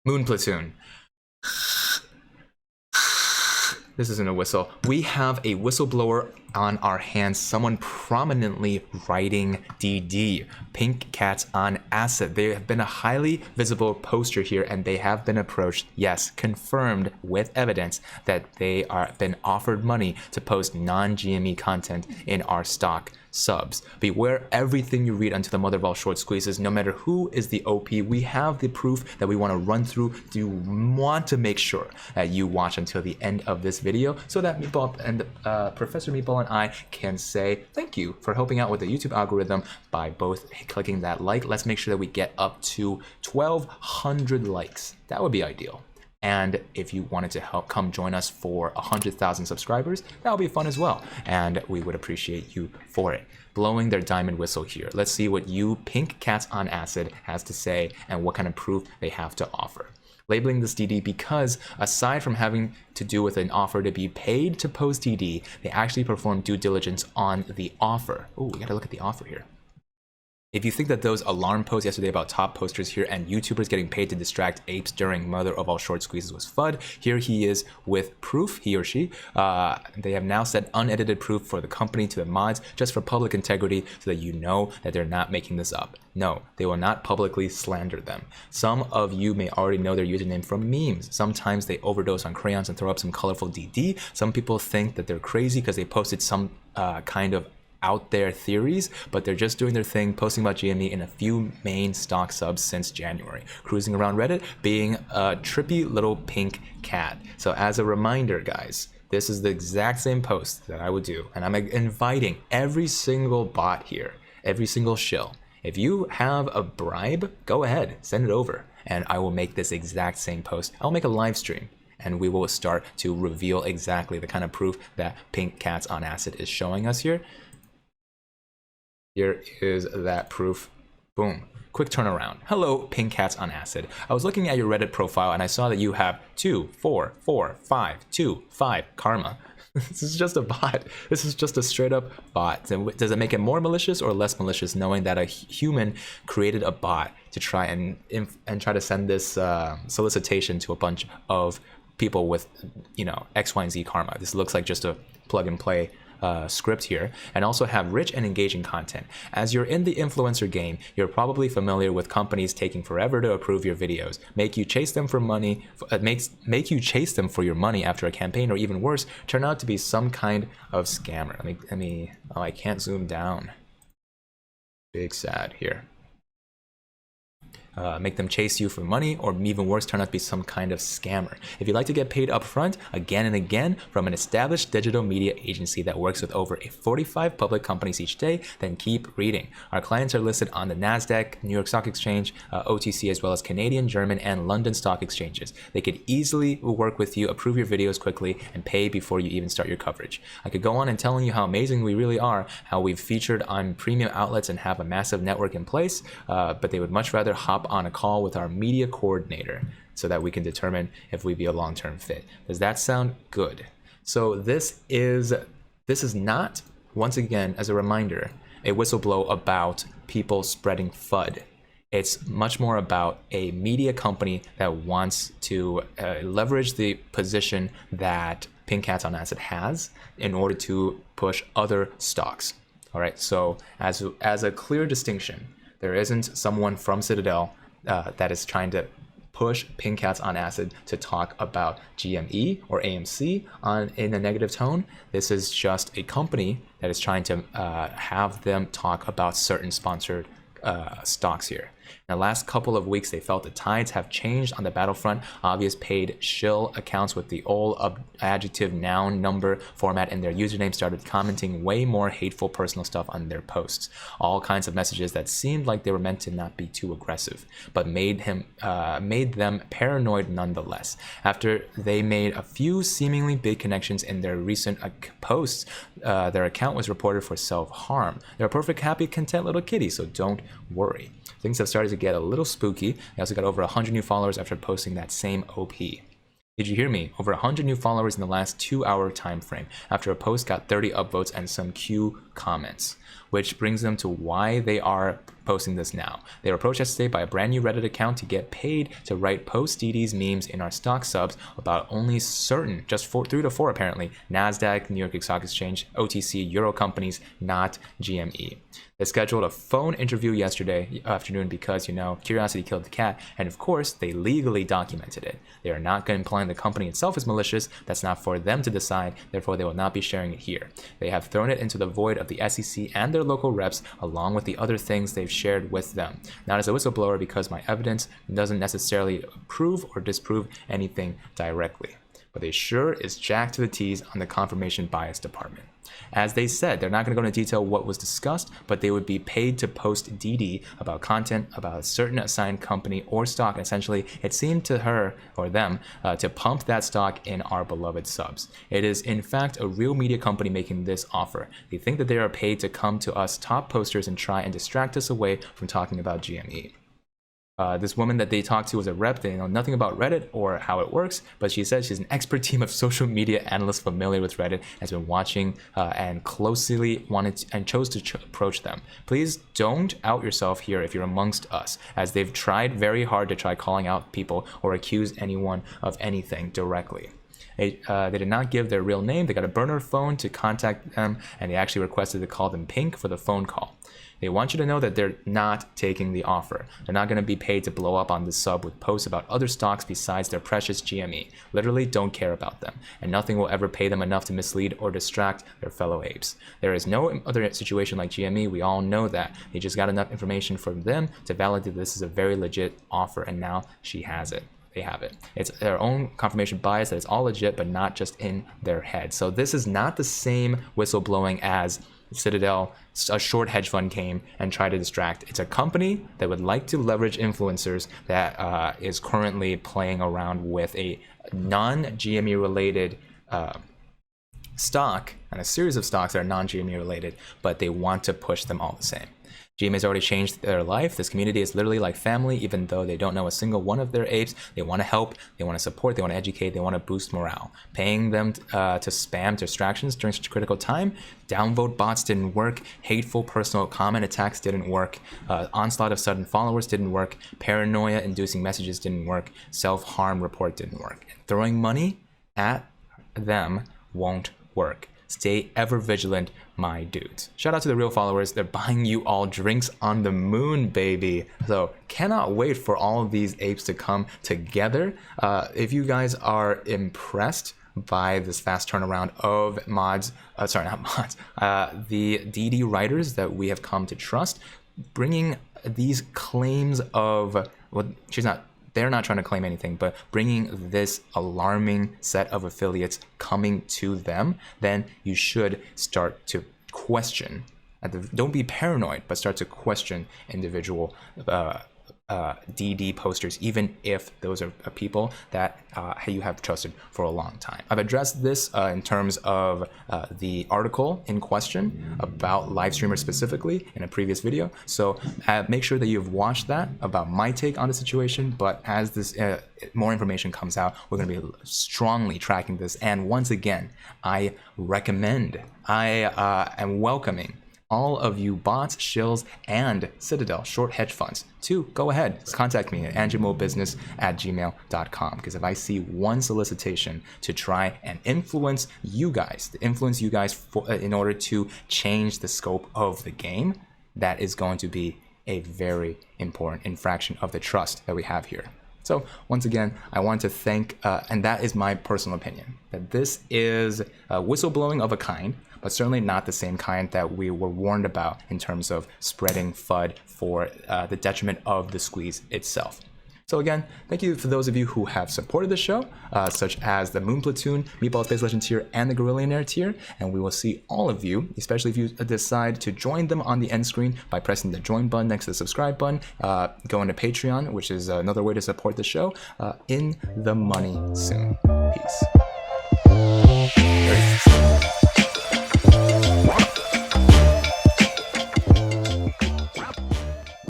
Moon Platoon. This isn't a whistle. We have a whistleblower on our hands, someone prominently writing DD, Pink Cats on Acid. They have been a highly visible poster here, and they have been approached, yes, confirmed with evidence that they are been offered money to post non-GME content in our stock subs. Beware everything you read unto the mother of all short squeezes. No matter who is the OP, we have the proof that we want to run through. Do you want to make sure that you watch until the end of this video so that Meatball and Professor Meatball and I can say thank you for helping out with the YouTube algorithm by both clicking that like. Let's make sure that we get up to 1,200 likes. That would be ideal. And if you wanted to help come join us for 100,000 subscribers, that would be fun as well. And we would appreciate you for it. Blowing their diamond whistle here. Let's see what you, Pink Cats on Acid, has to say and what kind of proof they have to offer. Labeling this DD because aside from having to do with an offer to be paid to post DD, they actually perform due diligence on the offer. Oh, we gotta look at the offer here. If you think that those alarm posts yesterday about top posters here and YouTubers getting paid to distract apes during mother of all short squeezes was FUD, here he is with proof, he or she. They have now sent unedited proof for the company to the mods just for public integrity so that you know that they're not making this up. No, they will not publicly slander them. Some of you may already know their username from memes. Sometimes they overdose on crayons and throw up some colorful DD. Some people think that they're crazy because they posted some kind of out there theories, but they're just doing their thing, posting about GME in a few main stock subs since January, cruising around Reddit, being a trippy little pink cat. So as a reminder, guys, this is the exact same post that I would do, and I'm inviting every single bot here, every single shill. If you have a bribe, go ahead, send it over, and I will make this exact same post. I'll make a live stream, and we will start to reveal exactly the kind of proof that Pink Cats on Acid is showing us here. Here is that proof. Boom. Quick turnaround. Hello, Pink Cats on Acid. I was looking at your Reddit profile and I saw that you have 2, 4, 4, 5, 2, 5 karma. This is just a bot. This is just a straight up bot. Does it make it more malicious or less malicious knowing that a human created a bot to try and try to send this solicitation to a bunch of people with, you know, X, Y, and Z karma? This looks like just a plug and play script here, and also have rich and engaging content. As you're in the influencer game, you're probably familiar with companies taking forever to approve your videos, make you chase them for money, make you chase them for your money after a campaign, or even worse, turn out to be some kind of scammer. Oh, I can't zoom down. Big sad here. Make them chase you for money, or even worse, turn out to be some kind of scammer. If you'd like to get paid upfront again and again from an established digital media agency that works with over 45 public companies each day, then keep reading. Our clients are listed on the NASDAQ, New York Stock Exchange, OTC, as well as Canadian, German, and London stock exchanges. They could easily work with you, approve your videos quickly, and pay before you even start your coverage. I could go on and telling you how amazing we really are, how we've featured on premium outlets and have a massive network in place, but they would much rather hop on a call with our media coordinator so that we can determine if we'd be a long-term fit. Does that sound good? So this is not, once again, as a reminder, a whistleblow about people spreading FUD. It's much more about a media company that wants to leverage the position that Pink Cats on Acid has in order to push other stocks. All right, so as a clear distinction, there isn't someone from Citadel that is trying to push Pink Cats on Acid to talk about GME or AMC in a negative tone. This is just a company that is trying to have them talk about certain sponsored stocks here. In the last couple of weeks, they felt the tides have changed on the battlefront. Obvious paid shill accounts with the old adjective, noun, number format in their username started commenting way more hateful personal stuff on their posts. All kinds of messages that seemed like they were meant to not be too aggressive, but made them paranoid nonetheless. After they made a few seemingly big connections in their recent posts, their account was reported for self-harm. They're a perfect, happy, content little kitty, so don't worry. Things have started to get a little spooky. They also got over 100 new followers after posting that same OP. Did you hear me? Over 100 new followers in the last 2-hour time frame after a post got 30 upvotes and some Q comments, which brings them to why they are posting this now. They were approached yesterday by a brand new Reddit account to get paid to write post DD's memes in our stock subs about only certain, just 3 to 4 apparently, NASDAQ, New York Stock Exchange, OTC, Euro companies, not GME. They scheduled a phone interview yesterday afternoon because, curiosity killed the cat, and of course, they legally documented it. They are not going to imply the company itself is malicious. That's not for them to decide, therefore they will not be sharing it here. They have thrown it into the void of the SEC and their local reps, along with the other things they've shared with them. Not as a whistleblower, because my evidence doesn't necessarily prove or disprove anything directly. But they sure is jacked to the T's on the confirmation bias department. As they said, they're not going to go into detail what was discussed, but they would be paid to post DD about content about a certain assigned company or stock. And essentially, it seemed to her or them to pump that stock in our beloved subs. It is, in fact, a real media company making this offer. They think that they are paid to come to us top posters and try and distract us away from talking about GME. This woman that they talked to was a rep. They know nothing about Reddit or how it works, but she said she's an expert team of social media analysts familiar with Reddit, has been watching and closely and chose to approach them. Please don't out yourself here if you're amongst us, as they've tried very hard to try calling out people or accuse anyone of anything directly. They did not give their real name. They got a burner phone to contact them, and they actually requested to call them Pink for the phone call. They want you to know that they're not taking the offer. They're not going to be paid to blow up on the sub with posts about other stocks besides their precious GME. Literally don't care about them, and nothing will ever pay them enough to mislead or distract their fellow apes. There is no other situation like GME. We all know that. They just got enough information from them to validate this is a very legit offer, and now she has it. They have it. It's their own confirmation bias that it's all legit, but not just in their head. So this is not the same whistleblowing as Citadel, a short hedge fund came and tried to distract. It's a company that would like to leverage influencers that is currently playing around with a non-GME related stock and a series of stocks that are non-GME related, but they want to push them all the same. GME has already changed their life. This community is literally like family, even though they don't know a single one of their apes. They want to help, they want to support, they want to educate, they want to boost morale. Paying them to spam distractions during such a critical time, downvote bots didn't work, hateful personal comment attacks didn't work, onslaught of sudden followers didn't work, paranoia inducing messages didn't work, self-harm report didn't work. Throwing money at them won't work. Stay ever vigilant, my dudes. Shout out to the real followers. They're buying you all drinks on the moon, baby. So cannot wait for all of these apes to come together. If you guys are impressed by this fast turnaround of the DD writers that we have come to trust, bringing these claims of, well, they're not trying to claim anything, but bringing this alarming set of affiliates coming to them, then you should start to question. Don't be paranoid, but start to question individual DD posters, even if those are people that you have trusted for a long time. I've addressed this in terms of the article in question about live streamers specifically in a previous video. So make sure that you've watched that about my take on the situation. But as this more information comes out, we're going to be strongly tracking this. And once again, I am welcoming all of you bots, shills, and Citadel short hedge funds to go ahead, contact me at andrewmobusiness@gmail.com, because if I see one solicitation to try and influence you guys in order to change the scope of the game, that is going to be a very important infraction of the trust that we have here. So once again, I want to thank, and that is my personal opinion, that this is whistleblowing of a kind, but certainly not the same kind that we were warned about in terms of spreading FUD for the detriment of the squeeze itself. So again, thank you for those of you who have supported the show, such as the Moon Platoon, Meatball Space Legend tier, and the Gorillionaire tier, and we will see all of you, especially if you decide to join them on the end screen by pressing the join button next to the subscribe button, go into Patreon, which is another way to support the show, in the money soon. Peace.